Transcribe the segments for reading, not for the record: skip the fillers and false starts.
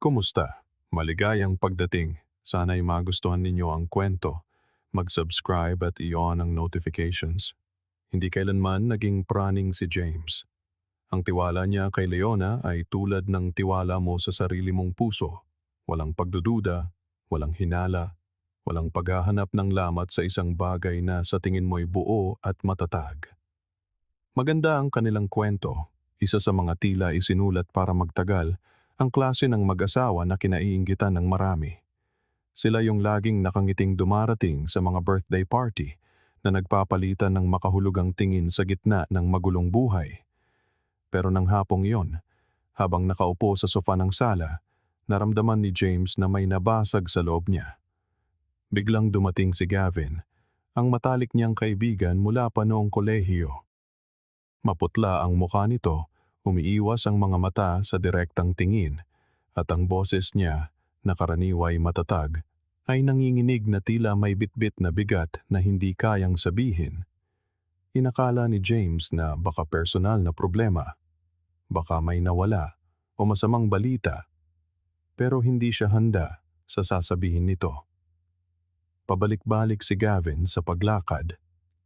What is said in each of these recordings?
Kumusta? Maligayang pagdating. Sana'y magustuhan ninyo ang kwento. Mag-subscribe at i-on ang notifications. Hindi kailanman naging praning si James. Ang tiwala niya kay Leona ay tulad ng tiwala mo sa sarili mong puso. Walang pagdududa, walang hinala, walang paghahanap ng lamat sa isang bagay na sa tingin mo'y buo at matatag. Maganda ang kanilang kwento, isa sa mga tila isinulat para magtagal, ang klase ng mag-asawa na kinaiinggitan ng marami. Sila yung laging nakangiting dumarating sa mga birthday party na nagpapalitan ng makahulugang tingin sa gitna ng magulong buhay. Pero nang hapong iyon, habang nakaupo sa sofa ng sala, naramdaman ni James na may nabasag sa loob niya. Biglang dumating si Gavin, ang matalik niyang kaibigan mula pa noong kolehiyo. Maputla ang mukha nito, umiiwas ang mga mata sa direktang tingin, at ang boses niya, na karaniway matatag, ay nanginginig na tila may bitbit na bigat na hindi kayang sabihin. Inakala ni James na baka personal na problema, baka may nawala o masamang balita, pero hindi siya handa sa sasabihin nito. Pabalik-balik si Gavin sa paglakad.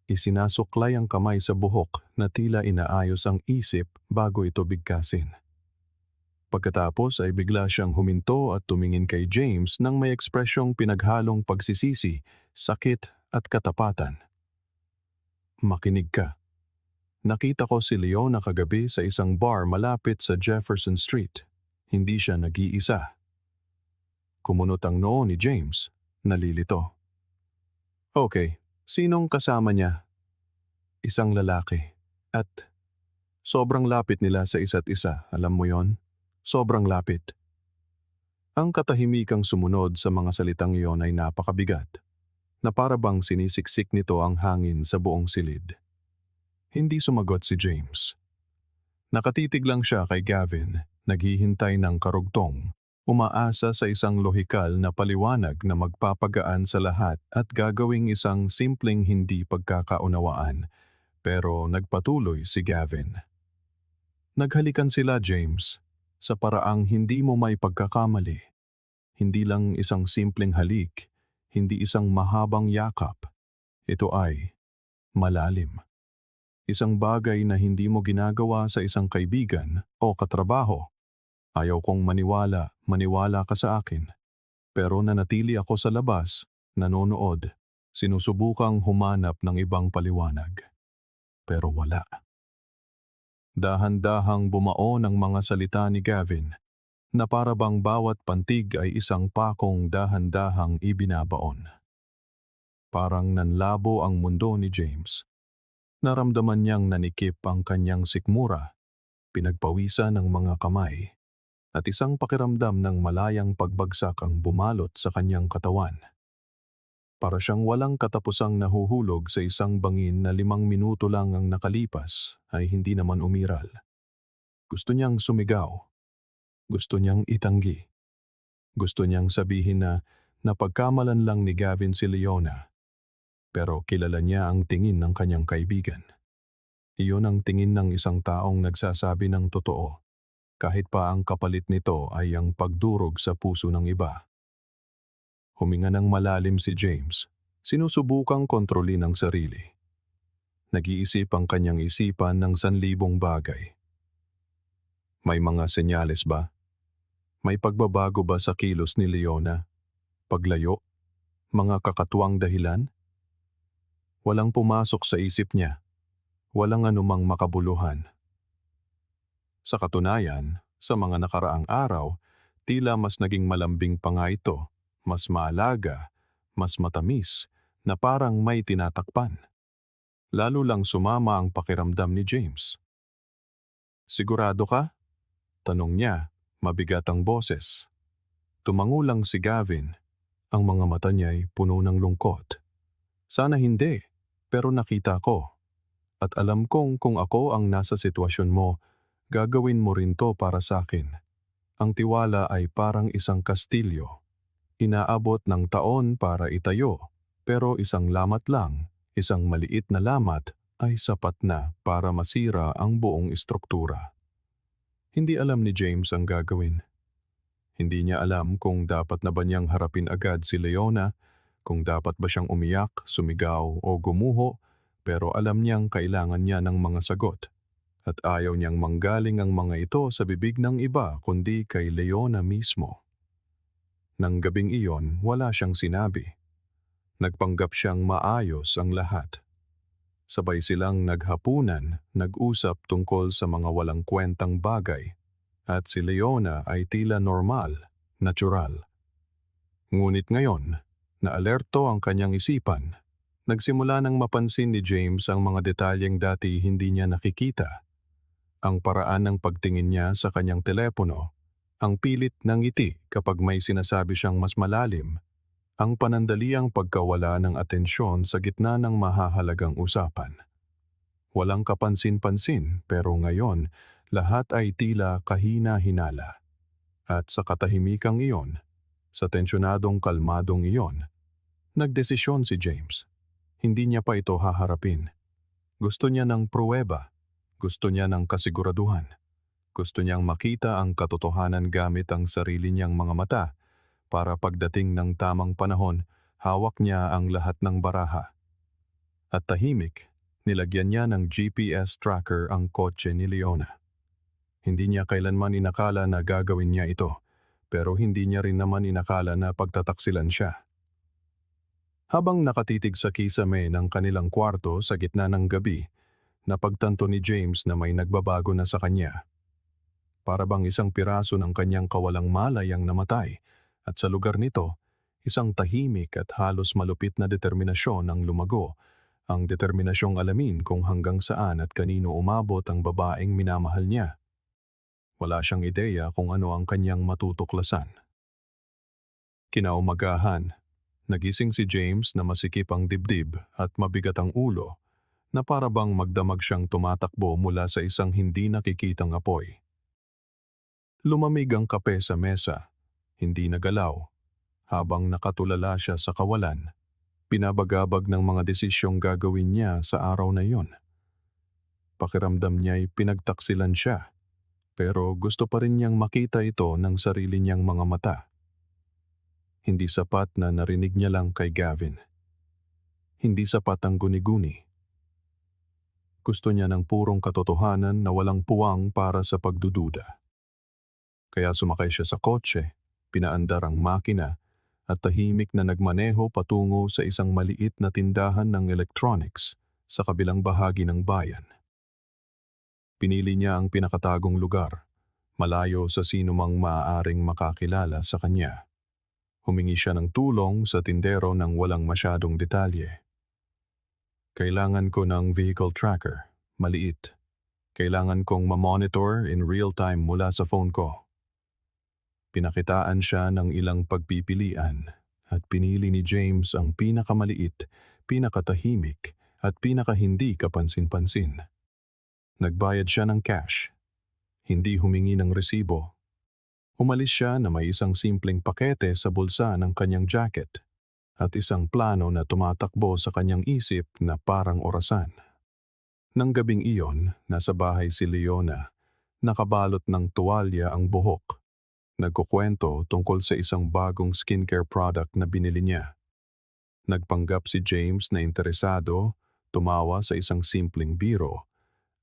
Isinasuklay ang kamay sa buhok na tila inaayos ang isip bago ito bigkasin. Pagkatapos ay bigla siyang huminto at tumingin kay James nang may ekspresyong pinaghalong pagsisisi, sakit at katapatan. Makinig ka. Nakita ko si Leona kagabi sa isang bar malapit sa Jefferson Street. Hindi siya nag-iisa. Kumunot ang noo ni James, nalilito. Okay. Sinong kasama niya? Isang lalaki. At sobrang lapit nila sa isa't isa, alam mo yon? Sobrang lapit. Ang katahimikang sumunod sa mga salitang iyon ay napakabigat, na para bang sinisiksik nito ang hangin sa buong silid. Hindi sumagot si James. Nakatitig lang siya kay Gavin, naghihintay ng karugtong, umaasa sa isang lohikal na paliwanag na magpapagaan sa lahat at gagawing isang simpleng hindi pagkakaunawaan, pero nagpatuloy si Gavin. Naghalikan sila, James, sa paraang hindi mo may pagkakamali. Hindi lang isang simpleng halik, hindi isang mahabang yakap. Ito ay malalim. Isang bagay na hindi mo ginagawa sa isang kaibigan o katrabaho. Ayaw kong maniwala ka sa akin. Pero nanatili ako sa labas, nanonood, sinusubukang humanap ng ibang paliwanag. Pero wala. Dahan-dahang bumao ng mga salita ni Gavin, na para bang bawat pantig ay isang pakong dahan-dahang ibinabaon. Parang nanlabo ang mundo ni James. Naramdaman niyang nanikip ang kanyang sikmura, pinagpawisan ng mga kamay, at isang pakiramdam ng malayang pagbagsak ang bumalot sa kanyang katawan. Para siyang walang katapusang nahuhulog sa isang bangin na 5 minuto lang ang nakalipas ay hindi naman umiral. Gusto niyang sumigaw. Gusto niyang itanggi. Gusto niyang sabihin na napagkamalan lang ni Gavin si Leona. Pero kilala niya ang tingin ng kanyang kaibigan. Iyon ang tingin ng isang taong nagsasabi ng totoo, kahit pa ang kapalit nito ay ang pagdurog sa puso ng iba. Huminga ng malalim si James, sinusubukang kontrolin ang sarili. Nag-iisip ang kanyang isipan ng 1,000 bagay. May mga senyales ba? May pagbabago ba sa kilos ni Leona? Paglayo? Mga kakatuwang dahilan? Walang pumasok sa isip niya. Walang anumang makabuluhan. Sa katunayan, sa mga nakaraang araw, tila mas naging malambing pa nga ito, mas maalaga, mas matamis, na parang may tinatakpan. Lalo lang sumama ang pakiramdam ni James. Sigurado ka? Tanong niya, mabigat ang boses. Tumango lang si Gavin, ang mga mata niya'y puno ng lungkot. Sana hindi, pero nakita ko. At alam kong kung ako ang nasa sitwasyon mo, gagawin mo rin to para sa akin. Ang tiwala ay parang isang kastilyo. Inaabot ng taon para itayo, pero isang lamat lang, isang maliit na lamat ay sapat na para masira ang buong istruktura. Hindi alam ni James ang gagawin. Hindi niya alam kung dapat na ba niyang harapin agad si Leona, kung dapat ba siyang umiyak, sumigaw o gumuho, pero alam niyang kailangan niya ng mga sagot. At ayaw niyang manggaling ang mga ito sa bibig ng iba kundi kay Leona mismo. Nang gabing iyon, wala siyang sinabi. Nagpanggap siyang maayos ang lahat. Sabay silang naghapunan, nag-usap tungkol sa mga walang kwentang bagay. At si Leona ay tila normal, natural. Ngunit ngayon, naalerto ang kanyang isipan. Nagsimula nang mapansin ni James ang mga detalyeng dati hindi niya nakikita. Ang paraan ng pagtingin niya sa kanyang telepono, ang pilit ng ngiti kapag may sinasabi siyang mas malalim, ang panandaliang pagkawala ng atensyon sa gitna ng mahahalagang usapan. Walang kapansin-pansin pero ngayon, lahat ay tila kahina-hinala. At sa katahimikang iyon, sa tensyonadong kalmadong iyon, nagdesisyon si James. Hindi niya pa ito haharapin. Gusto niya ng pruweba. Gusto niya ng kasiguraduhan. Gusto niyang makita ang katotohanan gamit ang sarili niyang mga mata para pagdating ng tamang panahon, hawak niya ang lahat ng baraha. At tahimik, nilagyan niya ng GPS tracker ang kotse ni Leona. Hindi niya kailanman inakala na gagawin niya ito, pero hindi niya rin naman inakala na pagtataksilan siya. Habang nakatitig sa kisame ng kanilang kwarto sa gitna ng gabi, napagtanto ni James na may nagbabago na sa kanya. Para bang isang piraso ng kanyang kawalang malay ang namatay, at sa lugar nito, isang tahimik at halos malupit na determinasyon ang lumago, ang determinasyong alamin kung hanggang saan at kanino umabot ang babaeng minamahal niya. Wala siyang ideya kung ano ang kanyang matutuklasan. Kinaumagahan, nagising si James na masikip ang dibdib at mabigat ang ulo, na para bang magdamag siyang tumatakbo mula sa isang hindi nakikitang apoy. Lumamig ang kape sa mesa, hindi nagalaw, habang nakatulala siya sa kawalan, pinabagabag ng mga desisyong gagawin niya sa araw na iyon. Pakiramdam niya'y pinagtaksilan siya, pero gusto pa rin niyang makita ito ng sarili niyang mga mata. Hindi sapat na narinig niya lang kay Gavin. Hindi sapat ang guni-guni. Gusto niya ng purong katotohanan na walang puwang para sa pagdududa. Kaya sumakay siya sa kotse, pinaandar ang makina, at tahimik na nagmaneho patungo sa isang maliit na tindahan ng electronics sa kabilang bahagi ng bayan. Pinili niya ang pinakatagong lugar, malayo sa sinumang maaaring makakilala sa kanya. Humingi siya ng tulong sa tindero ng walang masyadong detalye. Kailangan ko ng vehicle tracker, maliit. Kailangan kong ma-monitor in real time mula sa phone ko. Pinakitaan siya ng ilang pagpipilian at pinili ni James ang pinakamaliit, pinakatahimik at pinakahindi kapansin-pansin. Nagbayad siya ng cash. Hindi humingi ng resibo. Umalis siya na may isang simpleng pakete sa bulsa ng kanyang jacket at isang plano na tumatakbo sa kanyang isip na parang orasan. Nang gabing iyon, nasa bahay si Leona, nakabalot ng tuwalya ang buhok. Nagkukwento tungkol sa isang bagong skincare product na binili niya. Nagpanggap si James na interesado, tumawa sa isang simpleng biro,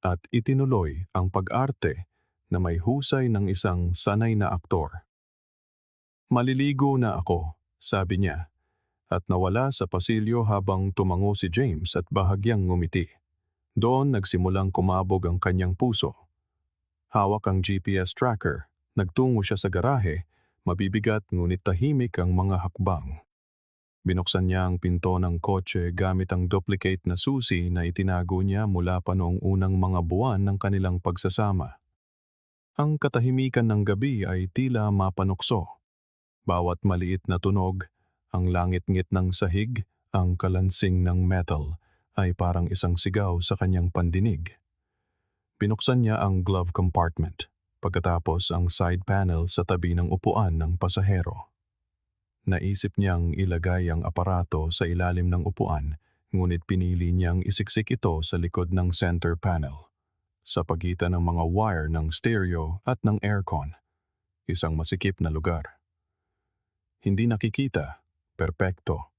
at itinuloy ang pag-arte na may husay ng isang sanay na aktor. Maliligo na ako, sabi niya, at nawala sa pasilyo habang tumango si James at bahagyang ngumiti. Doon nagsimulang kumabog ang kanyang puso. Hawak ang GPS tracker, nagtungo siya sa garahe, mabibigat ngunit tahimik ang mga hakbang. Binuksan niya ang pinto ng kotse gamit ang duplicate na susi na itinago niya mula pa noong unang mga buwan ng kanilang pagsasama. Ang katahimikan ng gabi ay tila mapanukso. Bawat maliit na tunog, ang langit-ngit ng sahig, ang kalansing ng metal, ay parang isang sigaw sa kanyang pandinig. Binuksan niya ang glove compartment, pagkatapos ang side panel sa tabi ng upuan ng pasahero. Naisip niyang ilagay ang aparato sa ilalim ng upuan, ngunit pinili niyang isiksik ito sa likod ng center panel, sa pagitan ng mga wire ng stereo at ng aircon. isang masikip na lugar. Hindi nakikita, perpekto.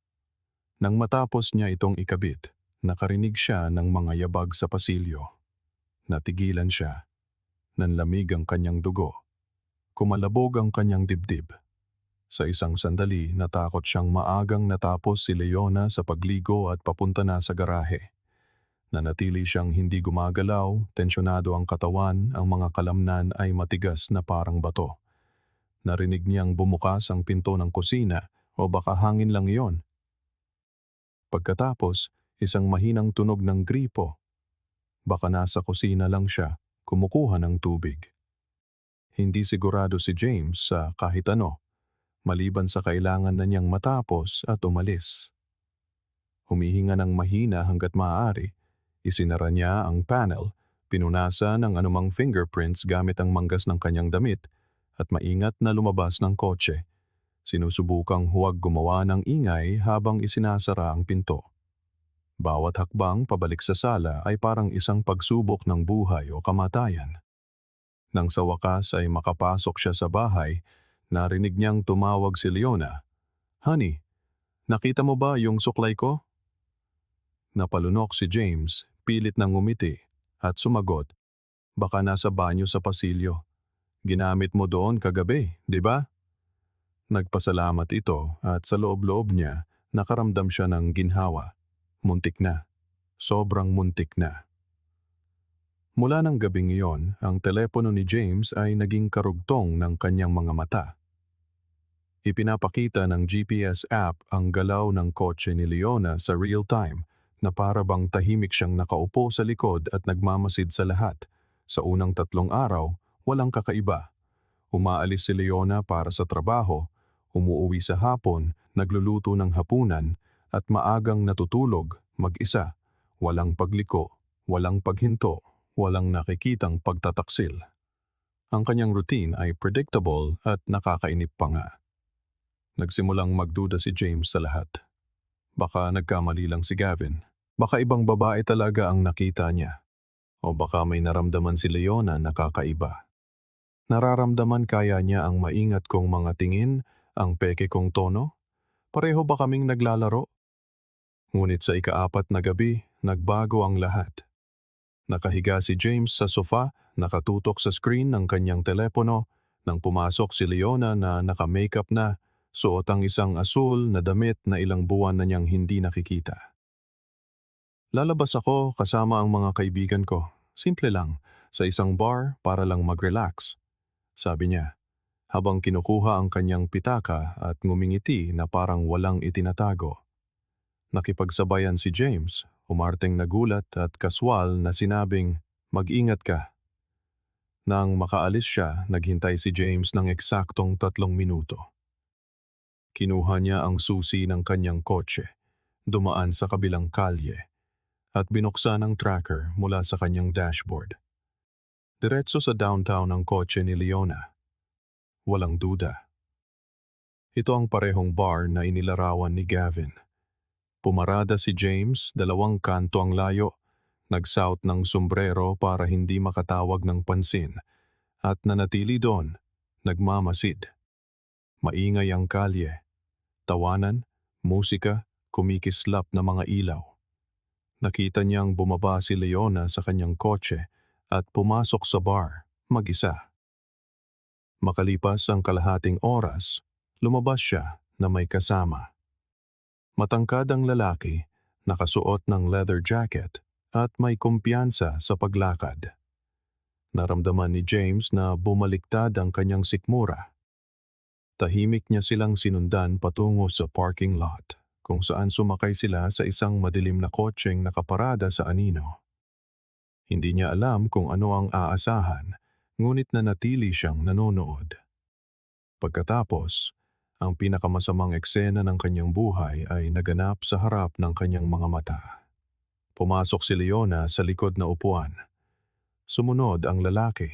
Nang matapos niya itong ikabit, nakarinig siya ng mga yabag sa pasilyo. Natigilan siya. Nanlamig ang kanyang dugo. Kumalabog ang kanyang dibdib. Sa isang sandali, natakot siyang maagang natapos si Leona sa pagligo at papunta na sa garahe. Nanatili siyang hindi gumagalaw, tensyonado ang katawan, ang mga kalamnan ay matigas na parang bato. Narinig niyang bumukas ang pinto ng kusina o baka hangin lang iyon. Pagkatapos, isang mahinang tunog ng gripo. Baka nasa kusina lang siya, kumukuha ng tubig. Hindi sigurado si James sa kahit ano, maliban sa kailangan na niyang matapos at umalis. Humihinga ng mahina hanggat maaari, isinara niya ang panel, pinunasa ng anumang fingerprints gamit ang manggas ng kanyang damit, at maingat na lumabas ng kotse. Sinusubukang huwag gumawa ng ingay habang isinasara ang pinto. Bawat hakbang pabalik sa sala ay parang isang pagsubok ng buhay o kamatayan. Nang sa wakas ay makapasok siya sa bahay, narinig niyang tumawag si Leona. "Honey, nakita mo ba yung suklay ko?" Napalunok si James, pilit nang ngumiti, at sumagot, "Baka nasa banyo sa pasilyo. Ginamit mo doon kagabi, di ba?" Nagpasalamat ito at sa loob-loob niya nakaramdam siya ng ginhawa. Muntik na. Sobrang muntik na. Mula ng gabing iyon, ang telepono ni James ay naging karugtong ng kanyang mga mata. Ipinapakita ng GPS app ang galaw ng kotse ni Leona sa real time na para bang tahimik siyang nakaupo sa likod at nagmamasid sa lahat. Sa unang 3 araw, walang kakaiba. Umaalis si Leona para sa trabaho, umuuwi sa hapon, nagluluto ng hapunan, at maagang natutulog, mag-isa, walang pagliko, walang paghinto, walang nakikitang pagtataksil. Ang kanyang routine ay predictable at nakakainip pa nga. Nagsimulang magduda si James sa lahat. Baka nagkamali lang si Gavin. Baka ibang babae talaga ang nakita niya. O baka may naramdaman si Leona na kakaiba. Nararamdaman kaya niya ang maingat kong mga tingin, ang peke kong tono? Pareho ba kaming naglalaro? Ngunit sa ika-4 na gabi, nagbago ang lahat. Nakahiga si James sa sofa, nakatutok sa screen ng kanyang telepono, nang pumasok si Leona na naka-makeup na, suot ang isang asul na damit na ilang buwan na niyang hindi nakikita. "Lalabas ako kasama ang mga kaibigan ko. Simple lang, sa isang bar para lang mag-relax," sabi niya, habang kinukuha ang kanyang pitaka at ngumingiti na parang walang itinatago. Nakipagsabayan si James, umarteng nagulat at kaswal na sinabing, "Mag-ingat ka." Nang makaalis siya, naghintay si James ng eksaktong 3 minuto. Kinuha niya ang susi ng kanyang kotse, dumaan sa kabilang kalye, at binuksan ang tracker mula sa kanyang dashboard. Diretso sa downtown ang kotse ni Leona. Walang duda. Ito ang parehong bar na inilarawan ni Gavin. Pumarada si James, 2 kanto ang layo, nagsuot ng sombrero para hindi makatawag ng pansin, at nanatili doon, nagmamasid. Maingay ang kalye, tawanan, musika, kumikislap na mga ilaw. Nakita niyang bumaba si Leona sa kanyang kotse at pumasok sa bar, mag-isa. Makalipas ang kalahating oras, lumabas siya na may kasama. Matangkad ang lalaki, nakasuot ng leather jacket at may kumpiyansa sa paglakad. Naramdaman ni James na bumaliktad ang kanyang sikmura. Tahimik niya silang sinundan patungo sa parking lot, kung saan sumakay sila sa isang madilim na kotseng nakaparada sa anino. Hindi niya alam kung ano ang aasahan, ngunit nanatili siyang nanonood. Pagkatapos, ang pinakamasamang eksena ng kanyang buhay ay naganap sa harap ng kanyang mga mata. Pumasok si Leona sa likod na upuan. Sumunod ang lalaki.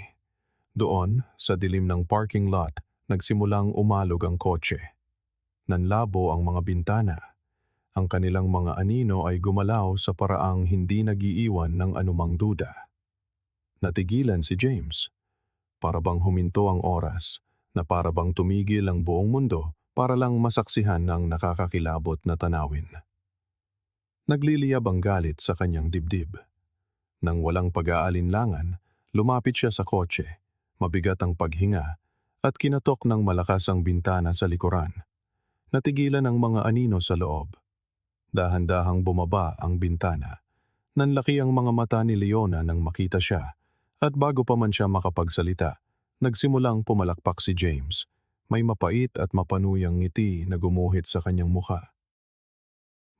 Doon, sa dilim ng parking lot, nagsimulang umalog ang kotse. Nanlabo ang mga bintana. Ang kanilang mga anino ay gumalaw sa paraang hindi nagiiwan ng anumang duda. Natigilan si James. Para bang huminto ang oras, na para bang tumigil ang buong mundo para lang masaksihan ng nakakakilabot na tanawin. Nagliliyab ang galit sa kanyang dibdib. Nang walang pag-aalinlangan, lumapit siya sa kotse, mabigat ang paghinga, at kinatok ng malakas ang bintana sa likuran. Natigilan ang mga anino sa loob. Dahan-dahang bumaba ang bintana. Nanlaki ang mga mata ni Leona nang makita siya, at bago pa man siya makapagsalita, nagsimulang pumalakpak si James. May mapait at mapanuyang ngiti na gumuhit sa kanyang muka.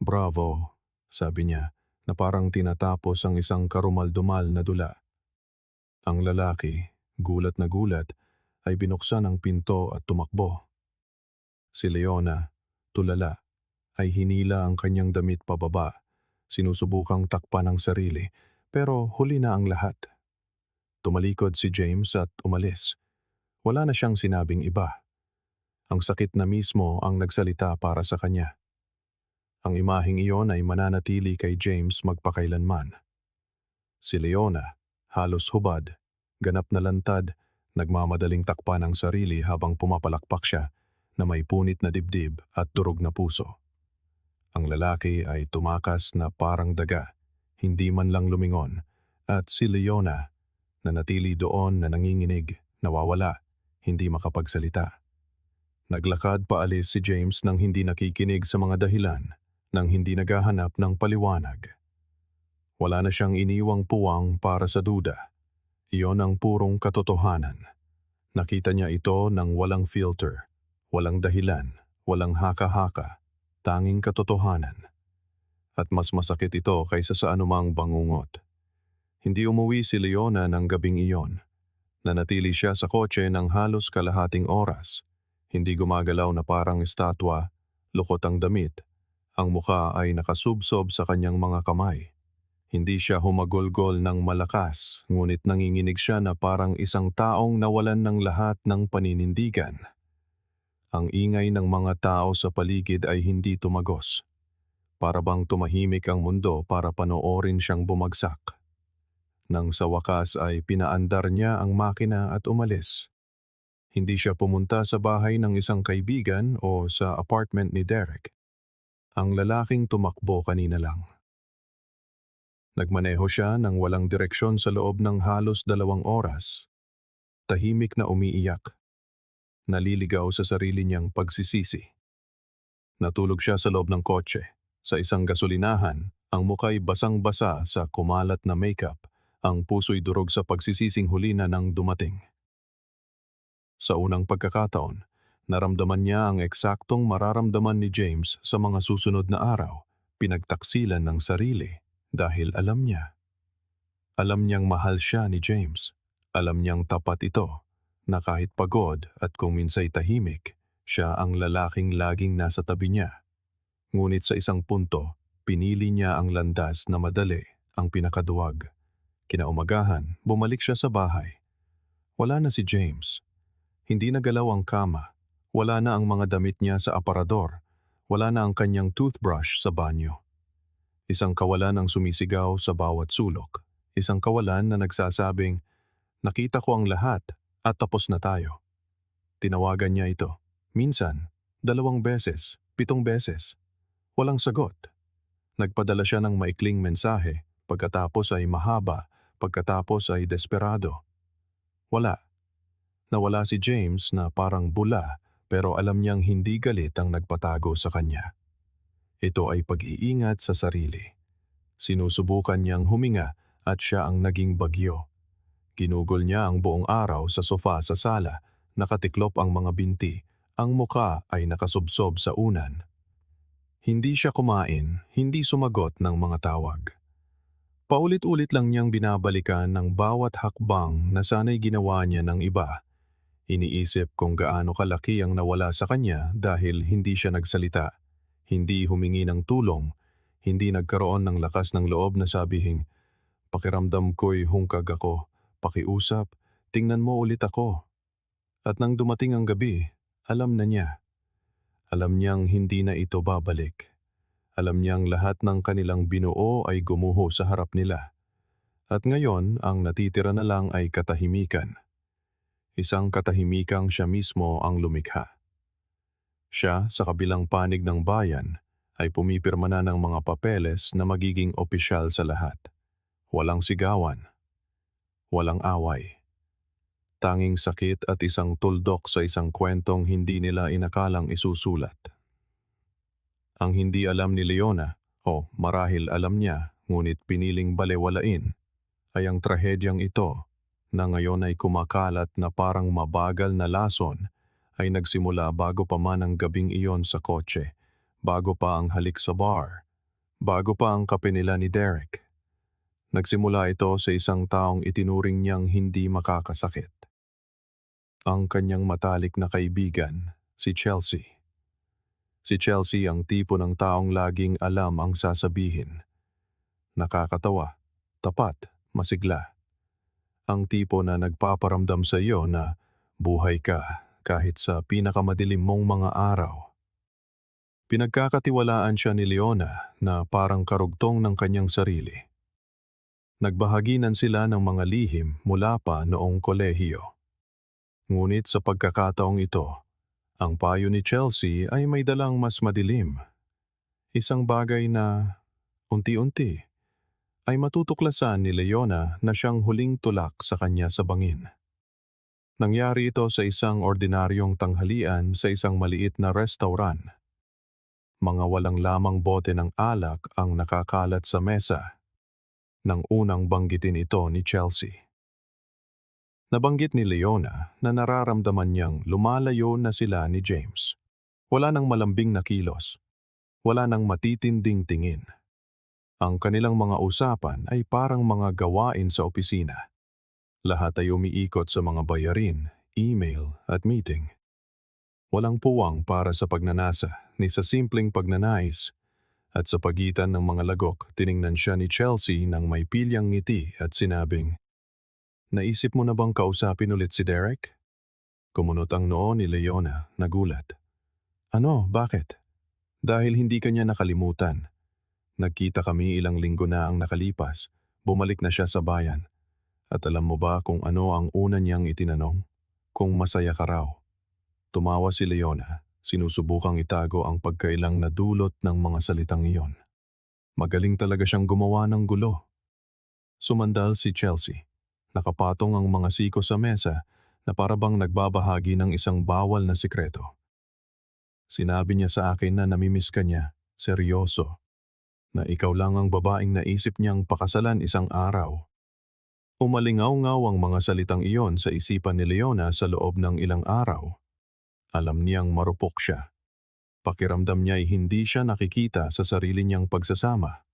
"Bravo," sabi niya, na parang tinatapos ang isang karumal-dumal na dula. Ang lalaki, gulat na gulat, ay binuksan ang pinto at tumakbo. Si Leona, tulala, ay hinila ang kanyang damit pababa, sinusubukang takpan ang sarili, pero huli na ang lahat. Tumalikod si James at umalis. Wala na siyang sinabing iba. Ang sakit na mismo ang nagsalita para sa kanya. Ang imaheng iyon ay mananatili kay James magpakailanman. Si Leona, halos hubad, ganap na lantad, nagmamadaling takpan ang sarili habang pumapalakpak siya na may punit na dibdib at durog na puso. Ang lalaki ay tumakas na parang daga, hindi man lang lumingon, at si Leona, nanatili doon na nanginginig, nawawala, hindi makapagsalita. Naglakad paalis si James nang hindi nakikinig sa mga dahilan, nang hindi naghahanap ng paliwanag. Wala na siyang iniwang puwang para sa duda. Iyon ang purong katotohanan. Nakita niya ito nang walang filter, walang dahilan, walang haka-haka, tanging katotohanan. At mas masakit ito kaysa sa anumang bangungot. Hindi umuwi si Leona ng gabing iyon. Nanatili siya sa kotse ng halos kalahating oras. Hindi gumagalaw na parang estatwa, lukot ang damit. Ang muka ay nakasubsob sa kanyang mga kamay. Hindi siya humagolgol ng malakas, ngunit nanginginig siya na parang isang taong nawalan ng lahat ng paninindigan. Ang ingay ng mga tao sa paligid ay hindi tumagos. Para bang tumahimik ang mundo para panoorin siyang bumagsak. Nang sa wakas ay pinaandar niya ang makina at umalis. Hindi siya pumunta sa bahay ng isang kaibigan o sa apartment ni Derek. Ang lalaking tumakbo kanina lang. Nagmaneho siya ng walang direksyon sa loob ng halos 2 oras. Tahimik na umiiyak. Naliligaw sa sarili niyang pagsisisi. Natulog siya sa loob ng kotse. Sa isang gasolinahan, ang muka'y basang-basa sa kumalat na makeup, ang puso'y durog sa pagsisising huli na nang dumating. Sa unang pagkakataon, naramdaman niya ang eksaktong mararamdaman ni James sa mga susunod na araw, pinagtaksilan ng sarili dahil alam niya. Alam niyang mahal siya ni James. Alam niyang tapat ito, na kahit pagod at kung minsay tahimik, siya ang lalaking laging nasa tabi niya. Ngunit sa isang punto, pinili niya ang landas na madali, ang pinakaduwag. Kinaumagahan, bumalik siya sa bahay. Wala na si James. Hindi nagalaw ang kama. Wala na ang mga damit niya sa aparador. Wala na ang kanyang toothbrush sa banyo. Isang kawalan ang sumisigaw sa bawat sulok. Isang kawalan na nagsasabing, "Nakita ko ang lahat at tapos na tayo." Tinawagan niya ito. Minsan, 2 beses, 7 beses. Walang sagot. Nagpadala siya ng maikling mensahe, pagkatapos ay mahaba, pagkatapos ay desperado. Wala. Nawala si James na parang bula, pero alam niyang hindi galit ang nagpatago sa kanya. Ito ay pag-iingat sa sarili. Sinusubukan niyang huminga at siya ang naging bagyo. Ginugol niya ang buong araw sa sofa sa sala, nakatiklop ang mga binti, ang muka ay nakasubsob sa unan. Hindi siya kumain, hindi sumagot ng mga tawag. Paulit-ulit lang niyang binabalikan ng bawat hakbang na sana'y ginawa niya ng iba. Iniisip kung gaano kalaki ang nawala sa kanya dahil hindi siya nagsalita, hindi humingi ng tulong, hindi nagkaroon ng lakas ng loob na sabihin, "Pakiramdam ko'y hungkag ako, pakiusap, tingnan mo ulit ako." At nang dumating ang gabi, alam na niya. Alam niyang hindi na ito babalik. Alam niyang lahat ng kanilang binuo ay gumuho sa harap nila. At ngayon, ang natitira na lang ay katahimikan. Isang katahimikang siya mismo ang lumikha. Siya, sa kabilang panig ng bayan, ay pumipirma na ng mga papeles na magiging opisyal sa lahat. Walang sigawan, walang away. Tanging sakit at isang tuldok sa isang kwentong hindi nila inakalang isusulat. Ang hindi alam ni Leona, o marahil alam niya, ngunit piniling balewalain, ay ang trahedyang ito, na ngayon ay kumakalat na parang mabagal na lason, ay nagsimula bago pa man ang gabing iyon sa kotse, bago pa ang halik sa bar, bago pa ang kape nila ni Derek. Nagsimula ito sa isang taong itinuring niyang hindi makakasakit. Ang kanyang matalik na kaibigan, si Chelsea. Si Chelsea ang tipo ng taong laging alam ang sasabihin. Nakakatawa, tapat, masigla. Ang tipo na nagpaparamdam sa iyo na buhay ka kahit sa pinakamadilim mong mga araw. Pinagkakatiwalaan siya ni Leona na parang karugtong ng kanyang sarili. Nagbahaginan sila ng mga lihim mula pa noong kolehiyo. Ngunit sa pagkakataong ito, ang payo ni Chelsea ay may dalang mas madilim. Isang bagay na, unti-unti, ay matutuklasan ni Leona na siyang huling tulak sa kanya sa bangin. Nangyari ito sa isang ordinaryong tanghalian sa isang maliit na restauran. Mga walang lamang bote ng alak ang nakakalat sa mesa. Nang unang banggitin ito ni Chelsea. Nabanggit ni Leona na nararamdaman niyang lumalayo na sila ni James. Wala nang malambing na kilos. Wala nang matitinding tingin. Ang kanilang mga usapan ay parang mga gawain sa opisina. Lahat ay umiikot sa mga bayarin, email at meeting. Walang puwang para sa pagnanasa ni sa simpleng pagnanais. At sa pagitan ng mga lagok, tiningnan siya ni Chelsea nang may pilyang ngiti at sinabing, "Naisip mo na bang kausapin ulit si Derek?" Kumunot ang noo ni Leona, nagulat. "Ano, bakit?" "Dahil hindi kanya nakalimutan. Nagkita kami ilang linggo na ang nakalipas. Bumalik na siya sa bayan. At alam mo ba kung ano ang una niyang itinanong? Kung masaya ka raw." Tumawa si Leona, sinusubukang itago ang pagkailang nadulot ng mga salitang iyon. Magaling talaga siyang gumawa ng gulo. Sumandal si Chelsea. Nakapatong ang mga siko sa mesa na parabang nagbabahagi ng isang bawal na sikreto. Sinabi niya sa akin na namimiss ka niya, seryoso. Na ikaw lang ang babaeng naisip niyang pakasalan isang araw. Umalingaw-ngaw ang mga salitang iyon sa isipan ni Leona sa loob ng ilang araw. Alam niyang marupok siya. Pakiramdam niya ay hindi siya nakikita sa sarili niyang pagsasama.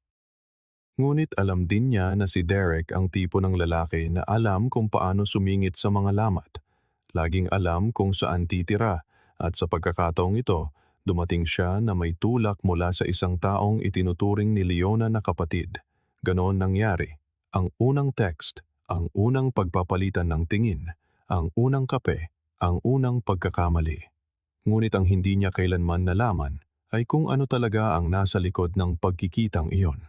Ngunit alam din niya na si Derek ang tipo ng lalaki na alam kung paano sumingit sa mga lamat. Laging alam kung saan titira at sa pagkakataong ito, dumating siya na may tulak mula sa isang taong itinuturing ni Leona na kapatid. Ganoon nangyari. Ang unang text, ang unang pagpapalitan ng tingin, ang unang kape, ang unang pagkakamali. Ngunit ang hindi niya kailanman nalaman ay kung ano talaga ang nasa likod ng pagkikitang iyon.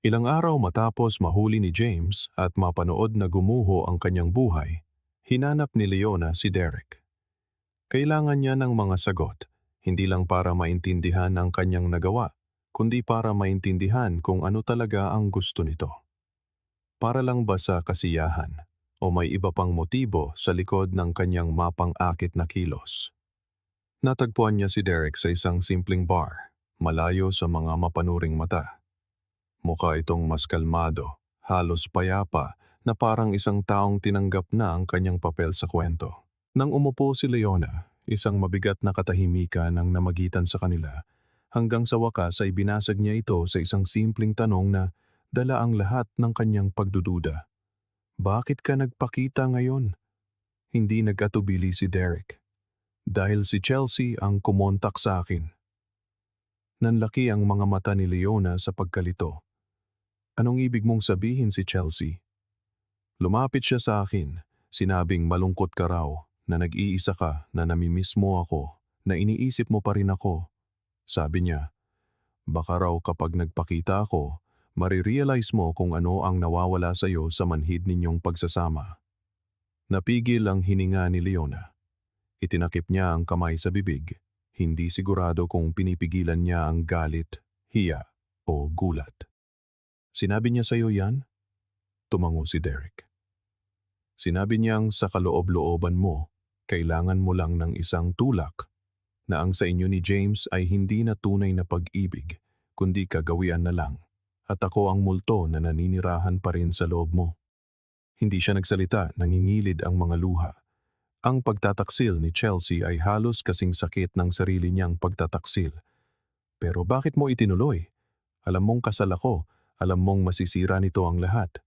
Ilang araw matapos mahuli ni James at mapanood na gumuho ang kanyang buhay, hinanap ni Leona si Derek. Kailangan niya ng mga sagot, hindi lang para maintindihan ang kanyang nagawa, kundi para maintindihan kung ano talaga ang gusto nito. Para lang ba sa kasiyahan o may iba pang motibo sa likod ng kanyang mapang-akit na kilos? Natagpuan niya si Derek sa isang simpleng bar, malayo sa mga mapanuring mata. Mukha itong mas kalmado, halos payapa na parang isang taong tinanggap na ang kanyang papel sa kwento. Nang umupo si Leona, isang mabigat na katahimikan ang namagitan sa kanila, hanggang sa wakas ay binasag niya ito sa isang simpleng tanong na dala ang lahat ng kanyang pagdududa. "Bakit ka nagpakita ngayon?" Hindi nag-atubili si Derek. "Dahil si Chelsea ang kumontak sa akin." Nanlaki ang mga mata ni Leona sa pagkalito. "Anong ibig mong sabihin si Chelsea?" "Lumapit siya sa akin, sinabing malungkot ka raw, na nag-iisa ka, na namimiss mo ako, na iniisip mo pa rin ako." Sabi niya, "Baka raw kapag nagpakita ako, marirealize mo kung ano ang nawawala sa iyo sa manhid ninyong pagsasama." Napigil ang hininga ni Leona. Itinakip niya ang kamay sa bibig, hindi sigurado kung pinipigilan niya ang galit, hiya o gulat. Sinabi niya sa'yo yan? Tumango si Derek. Sinabi niyang sa kaloob-looban mo, kailangan mo lang ng isang tulak na ang sa inyo ni James ay hindi na tunay na pag-ibig, kundi kagawian na lang. At ako ang multo na naninirahan pa rin sa loob mo. Hindi siya nagsalita, nangingilid ang mga luha. Ang pagtataksil ni Chelsea ay halos kasing sakit ng sarili niyang pagtataksil. Pero bakit mo itinuloy? Alam mong kasal ako, alam mong masisira nito ang lahat.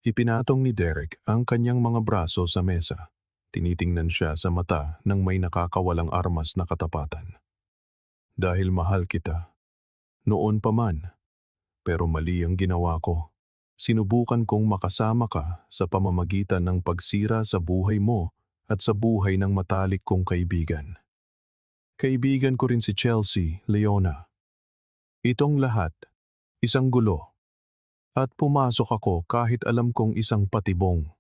Ipinatong ni Derek ang kanyang mga braso sa mesa. Tinitingnan siya sa mata ng may nakakawalang armas na katapatan. Dahil mahal kita. Noon pa man. Pero mali ang ginawa ko. Sinubukan kong makasama ka sa pamamagitan ng pagsira sa buhay mo at sa buhay ng matalik kong kaibigan. Kaibigan ko rin si Chelsea, Leona. Itong lahat, isang gulo. At pumasok ako kahit alam kong isang patibong.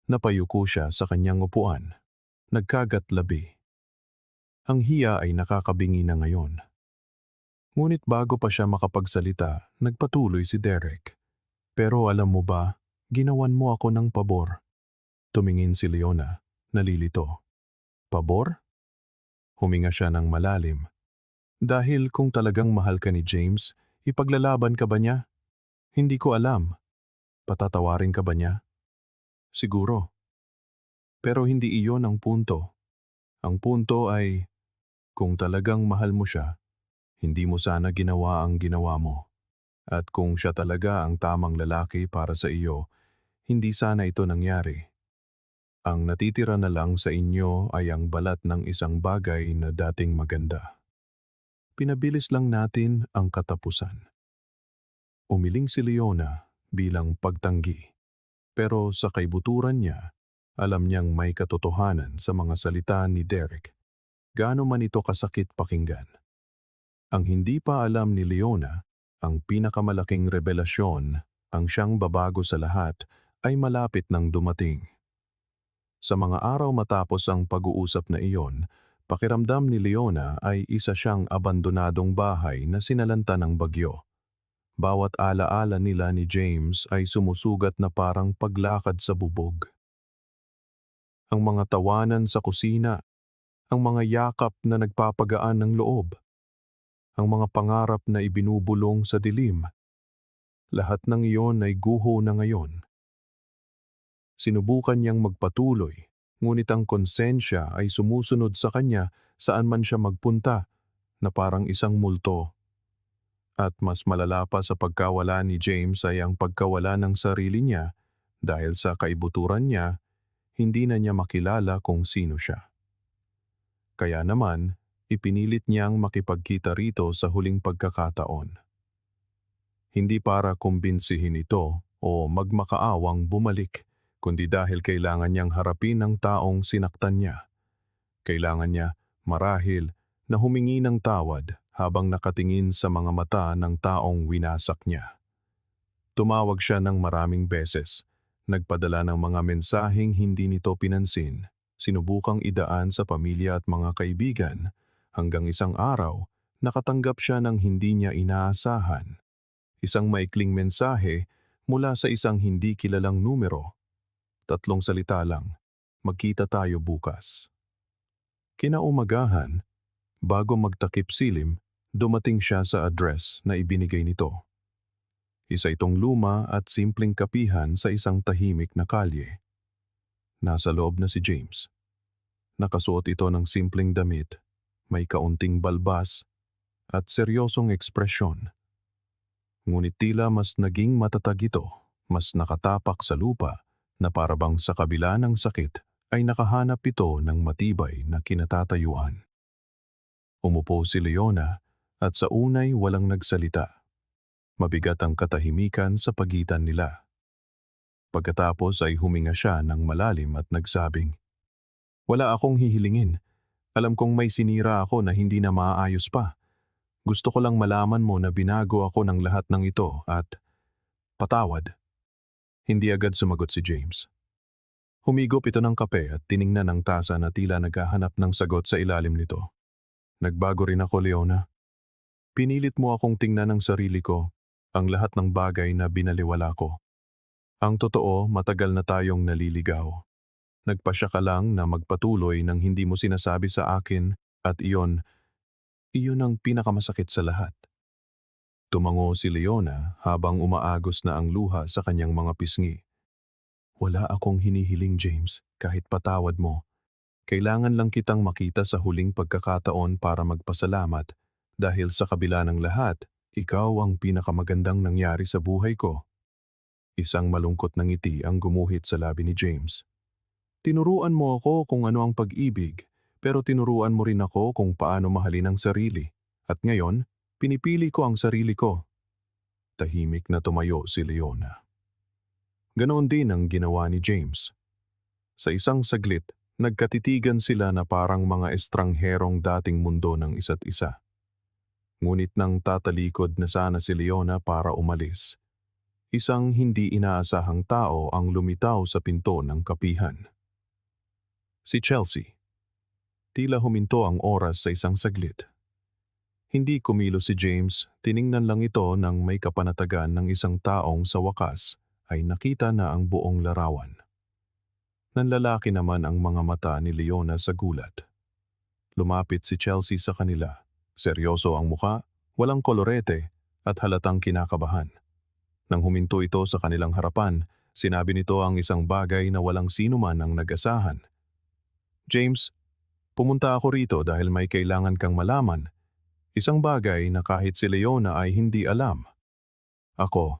Napayuko siya sa kanyang upuan. Nagkagat-labi. Ang hiya ay nakakabingi na ngayon. Ngunit bago pa siya makapagsalita, nagpatuloy si Derek. Pero alam mo ba, ginawan mo ako ng pabor. Tumingin si Leona, nalilito. Pabor? Huminga siya ng malalim. Dahil kung talagang mahal ka ni James, ipaglalaban ka ba niya? Hindi ko alam. Patatawarin ka ba niya? Siguro. Pero hindi iyon ang punto. Ang punto ay, kung talagang mahal mo siya, hindi mo sana ginawa ang ginawa mo. At kung siya talaga ang tamang lalaki para sa iyo, hindi sana ito nangyari. Ang natitira na lang sa inyo ay ang balat ng isang bagay na dating maganda. Pinabilis lang natin ang katapusan. Umiling si Leona bilang pagtanggi. Pero sa kaibuturan niya, alam niyang may katotohanan sa mga salita ni Derek. Gaano man ito kasakit pakinggan. Ang hindi pa alam ni Leona, ang pinakamalaking revelasyon, ang siyang babago sa lahat, ay malapit nang dumating. Sa mga araw matapos ang pag-uusap na iyon, pakiramdam ni Leona ay isa siyang abandonadong bahay na sinalanta ng bagyo. Bawat alaala nila ni James ay sumusugat na parang paglakad sa bubog. Ang mga tawanan sa kusina, ang mga yakap na nagpapagaan ng loob, ang mga pangarap na ibinubulong sa dilim, lahat ng iyon ay guho na ngayon. Sinubukan niyang magpatuloy, ngunit ang konsensya ay sumusunod sa kanya saan man siya magpunta, na parang isang multo. At mas malala pa sa pagkawala ni James ay ang pagkawala ng sarili niya dahil sa kaibuturan niya, hindi na niya makilala kung sino siya. Kaya naman, ipinilit niyang makipagkita rito sa huling pagkakataon. Hindi para kumbinsihin ito o magmakaawang bumalik, kundi dahil kailangan niyang harapin ang taong sinaktan niya. Kailangan niya, marahil, na humingi ng tawad habang nakatingin sa mga mata ng taong winasak niya. Tumawag siya ng maraming beses, nagpadala ng mga mensaheng hindi nito pinansin, sinubukang idaan sa pamilya at mga kaibigan, hanggang isang araw, nakatanggap siya ng hindi niya inaasahan. Isang maikling mensahe mula sa isang hindi kilalang numero. 3 salita lang, magkita tayo bukas. Kinaumagahan, bago magtakip silim, dumating siya sa address na ibinigay nito. Isa itong luma at simpleng kapihan sa isang tahimik na kalye. Nasa loob na si James. Nakasuot ito ng simpleng damit, may kaunting balbas at seryosong ekspresyon. Ngunit tila mas naging matatag ito, mas nakatapak sa lupa na parabang sa kabila ng sakit ay nakahanap ito ng matibay na kinatatayuan. Umupo si Leona at sa unay walang nagsalita. Mabigat ang katahimikan sa pagitan nila. Pagkatapos ay huminga siya ng malalim at nagsabing, "Wala akong hihilingin. Alam kong may sinira ako na hindi na maaayos pa. Gusto ko lang malaman mo na binago ako ng lahat ng ito at patawad." Hindi agad sumagot si James. Humigop ito ng kape at tiningnan ang tasa na tila naghahanap ng sagot sa ilalim nito. Nagbago rin ako, Leona. Pinilit mo akong tingnan ang sarili ko, ang lahat ng bagay na binaliwala ko. Ang totoo, matagal na tayong naliligaw. Nagpasya ka lang na magpatuloy nang hindi mo sinasabi sa akin at iyon ang pinakamasakit sa lahat. Tumango si Leona habang umaagos na ang luha sa kanyang mga pisngi. Wala akong hinihiling, James, kahit patawad mo. Kailangan lang kitang makita sa huling pagkakataon para magpasalamat dahil sa kabila ng lahat, ikaw ang pinakamagandang nangyari sa buhay ko. Isang malungkot na ngiti ang gumuhit sa labi ni James. Tinuruan mo ako kung ano ang pag-ibig, pero tinuruan mo rin ako kung paano mahalin ang sarili. At ngayon, pinipili ko ang sarili ko. Tahimik na tumayo si Leona. Ganoon din ang ginawa ni James. Sa isang saglit, nagkatitigan sila na parang mga estrangherong dating mundo ng isa't isa. Ngunit nang tatalikod na sana si Leona para umalis, isang hindi inaasahang tao ang lumitaw sa pinto ng kapihan. Si Chelsea. Tila huminto ang oras sa isang saglit. Hindi kumilos si James, tiningnan lang ito nang may kapanatagan ng isang taong sa wakas ay nakita na ang buong larawan. Nanlalaki naman ang mga mata ni Leona sa gulat. Lumapit si Chelsea sa kanila. Seryoso ang muka, walang kolorete at halatang kinakabahan. Nang huminto ito sa kanilang harapan, sinabi nito ang isang bagay na walang sino man ang nag-asahan. James, pumunta ako rito dahil may kailangan kang malaman. Isang bagay na kahit si Leona ay hindi alam. Ako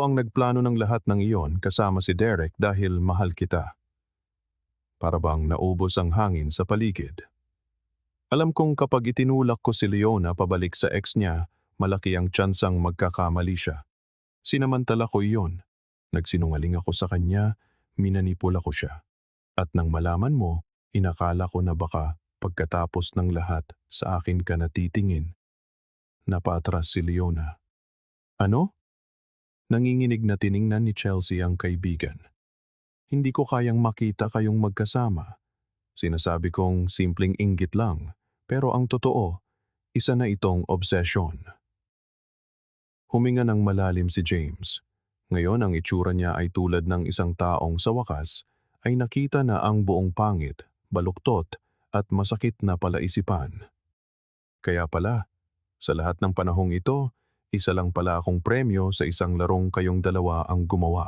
ang nagplano ng lahat ng iyon kasama si Derek dahil mahal kita. Para bang naubos ang hangin sa paligid. Alam kong kapag itinulak ko si Leona pabalik sa ex niya, malaki ang tsansang magkakamali siya. Sinamantala ko iyon. Nagsinungaling ako sa kanya, minanipula ko siya. At nang malaman mo, inakala ko na baka pagkatapos ng lahat sa akin ka natitingin. Napatras si Leona. Ano? Nanginginig na tiningnan ni Chelsea ang kaibigan. Hindi ko kayang makita kayong magkasama. Sinasabi kong simpleng inggit lang, pero ang totoo, isa na itong obsession. Huminga ng malalim si James. Ngayon ang itsura niya ay tulad ng isang taong sa wakas ay nakita na ang buong pangit, baluktot at masakit na palaisipan. Kaya pala, sa lahat ng panahong ito, isa lang pala akong premyo sa isang larong kayong dalawa ang gumawa.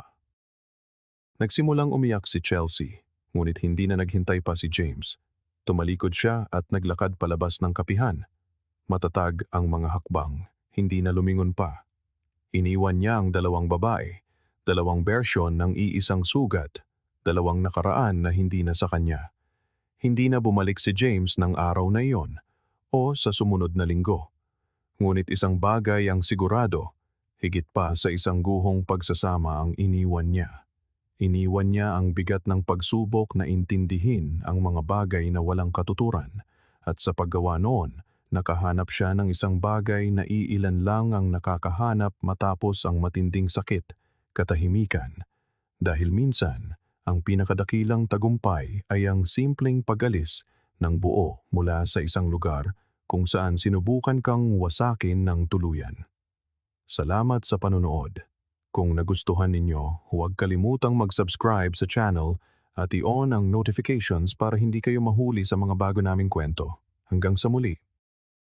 Nagsimulang umiyak si Chelsea, ngunit hindi na naghintay pa si James. Tumalikod siya at naglakad palabas ng kapihan. Matatag ang mga hakbang, hindi na lumingon pa. Iniwan niya ang dalawang babae, dalawang bersyon ng iisang sugat, dalawang nakaraan na hindi na sa kanya. Hindi na bumalik si James ng araw na iyon o sa sumunod na linggo. Ngunit isang bagay ang sigurado, higit pa sa isang guhong pagsasama ang iniwan niya. Iniwan niya ang bigat ng pagsubok na intindihin ang mga bagay na walang katuturan at sa paggawa noon, nakahanap siya ng isang bagay na iilan lang ang nakakahanap matapos ang matinding sakit, katahimikan. Dahil minsan, ang pinakadakilang tagumpay ay ang simpleng pag-alis ng buo mula sa isang lugar kung saan sinubukan kang wasakin ng tuluyan. Salamat sa panonood. Kung nagustuhan ninyo, huwag kalimutang mag-subscribe sa channel at i-on ang notifications para hindi kayo mahuli sa mga bago naming kwento. Hanggang sa muli.